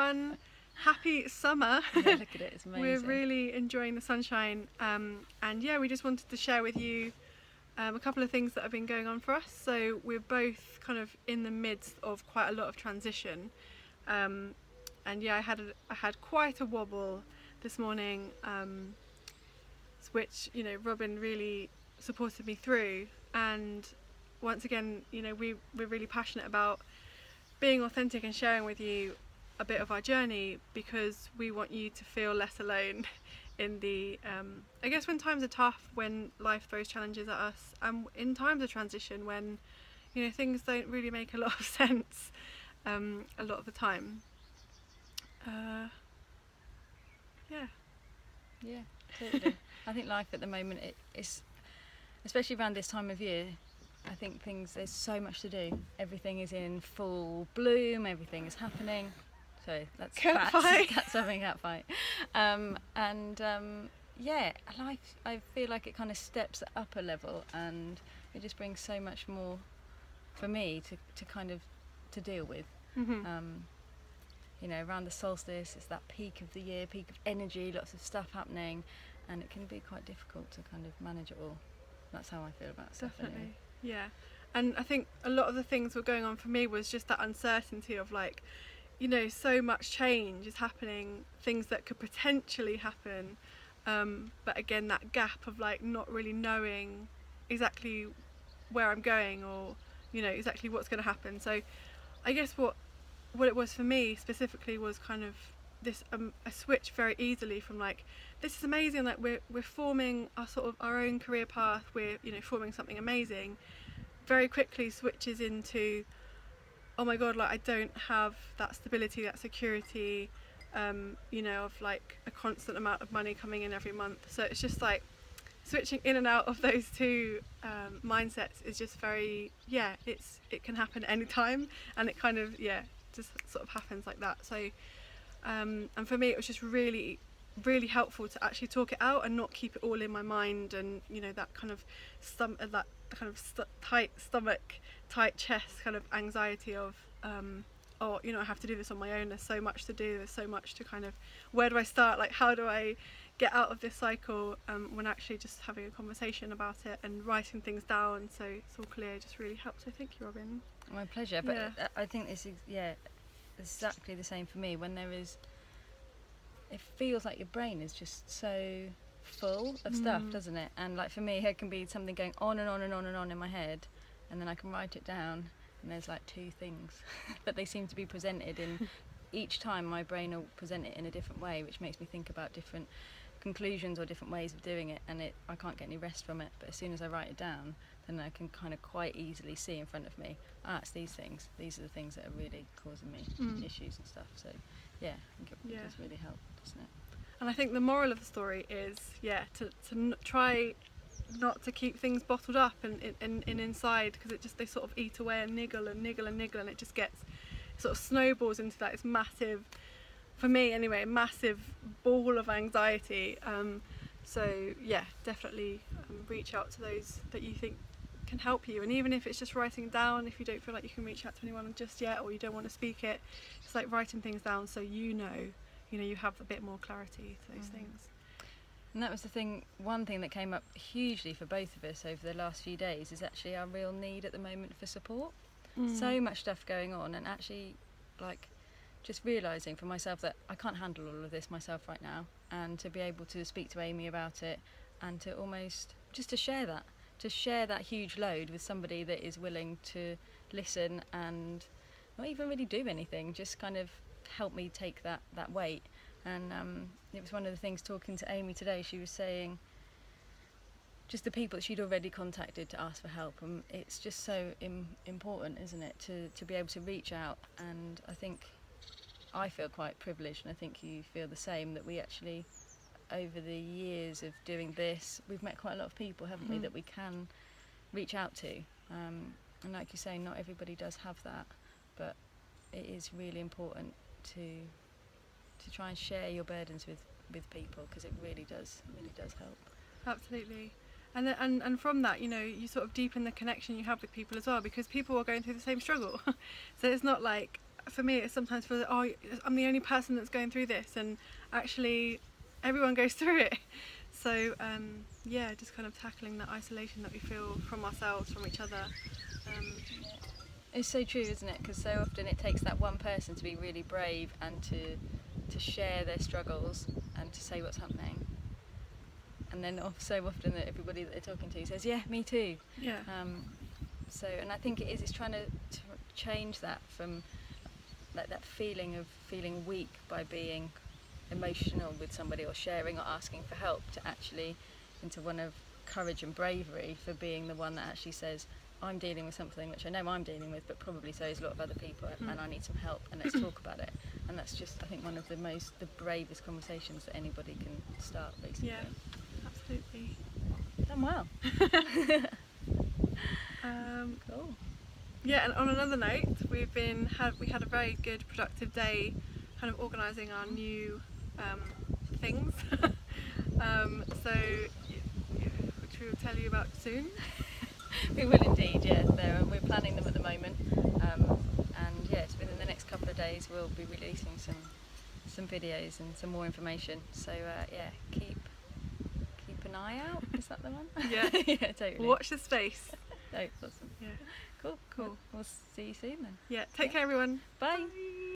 everyone. Happy summer. Yeah, look at it, it's amazing. We're really enjoying the sunshine, and yeah, we just wanted to share with you a couple of things that have been going on for us. So we're both kind of in the midst of quite a lot of transition, and yeah, I had quite a wobble this morning, which, you know, Robin really supported me through. And once again, you know, we're really passionate about being authentic and sharing with you a bit of our journey, because we want you to feel less alone in the I guess when times are tough, when life throws challenges at us, and in times of transition when, you know, things don't really make a lot of sense a lot of the time. Yeah, totally. I think life at the moment is, especially around this time of year, I think there's so much to do. Everything is in full bloom, everything is happening. So that's Cat facts. fight. That's having cat fight. Yeah, life, I feel like it kind of steps up a level, and it just brings so much more for me to kind of to deal with. You know, around the solstice, it's that peak of the year, peak of energy, lots of stuff happening, and it can be quite difficult to kind of manage it all. That's how I feel about stuff. Definitely. Anyway. Yeah. And I think a lot of the things that were going on for me was just that uncertainty of, like, you know, so much change is happening, things that could potentially happen, but again, that gap of, like, not really knowing exactly where I'm going, or, you know, exactly what's going to happen. So I guess what it was for me specifically was kind of this a switch very easily from, like, this is amazing, like we're forming our own career path, we're, you know, forming something amazing, very quickly switches into, oh my god, like, I don't have that stability, that security, you know, of, like, a constant amount of money coming in every month. So it's just like switching in and out of those two mindsets is just very, yeah, it can happen anytime, and it kind of, yeah, just sort of happens like that. So and for me it was just really helpful to actually talk it out and not keep it all in my mind, and, you know, that kind of tight stomach, tight chest kind of anxiety of oh, you know, I have to do this on my own, there's so much to do, there's so much to kind of, where do I start, like, how do I get out of this cycle, when actually just having a conversation about it and writing things down so it's all clear just really helps. So thank you, Robin. My pleasure. But Yeah. I think this is, yeah, exactly the same for me. When there is, it feels like your brain is just so full of stuff, doesn't it? And, like, for me, it can be something going on and on and on and on in my head, and then I can write it down, and there's like two things, but they seem to be presented in, each time my brain will present it in a different way, which makes me think about different conclusions or different ways of doing it, and I can't get any rest from it. But as soon as I write it down, then I can kind of quite easily see in front of me, it's these things, these are the things that are really causing me issues and stuff. So yeah, I think it does really help, doesn't it? And I think the moral of the story is, yeah, to try not to keep things bottled up and inside, because they sort of eat away and niggle and niggle and niggle, and it just gets, sort of snowballs into that, it's massive, for me anyway, a massive ball of anxiety. So yeah, definitely reach out to those that you think can help you, and even if it's just writing down, if you don't feel like you can reach out to anyone just yet, or you don't want to speak it, it's like writing things down so you have a bit more clarity to those things. And that was the thing, one thing that came up hugely for both of us over the last few days is actually our real need at the moment for support. So much stuff going on, and actually, like, just realising for myself that I can't handle all of this myself right now, and to be able to speak to Amy about it, and to almost just to share that huge load with somebody that is willing to listen and not even really do anything, just kind of help me take that weight. And it was one of the things talking to Amy today, she was saying just the people that she'd already contacted to ask for help, and it's just so important, isn't it, to be able to reach out. And I feel quite privileged, and I think you feel the same, that we actually, over the years of doing this, we've met quite a lot of people, haven't we, that we can reach out to. And like you say, not everybody does have that, but it is really important to try and share your burdens with people, because it really does help. Absolutely. And from that, you know, you sort of deepen the connection you have with people as well, because people are going through the same struggle. So it's not like, for me it sometimes feels like, oh, I'm the only person that's going through this, and actually everyone goes through it. So yeah, just kind of tackling that isolation that we feel from ourselves, from each other. It's so true, isn't it? Because so often it takes that one person to be really brave and to share their struggles and to say what's happening. And then so often that everybody that they're talking to says, yeah, me too. Yeah. And I think it's trying to change that from like that feeling of feeling weak by being emotional with somebody or sharing or asking for help, to actually into one of courage and bravery for being the one that actually says, I'm dealing with something which I know I'm dealing with, but probably so is a lot of other people, and I need some help, and let's talk about it. And that's just, I think, one of the bravest conversations that anybody can start, basically. Yeah, absolutely. Done well. Cool. Yeah, and on another note, we had a very good, productive day, kind of organising our new things. So, which we will tell you about soon. We will indeed, yeah. We're planning them at the moment, and yeah, within the next couple of days we'll be releasing some videos and some more information. So yeah, keep an eye out. Is that the one? Yeah. Yeah, totally. Watch the space. Oh, awesome. Yeah. Cool. We'll see you soon then. Yeah. Take care, everyone. Bye.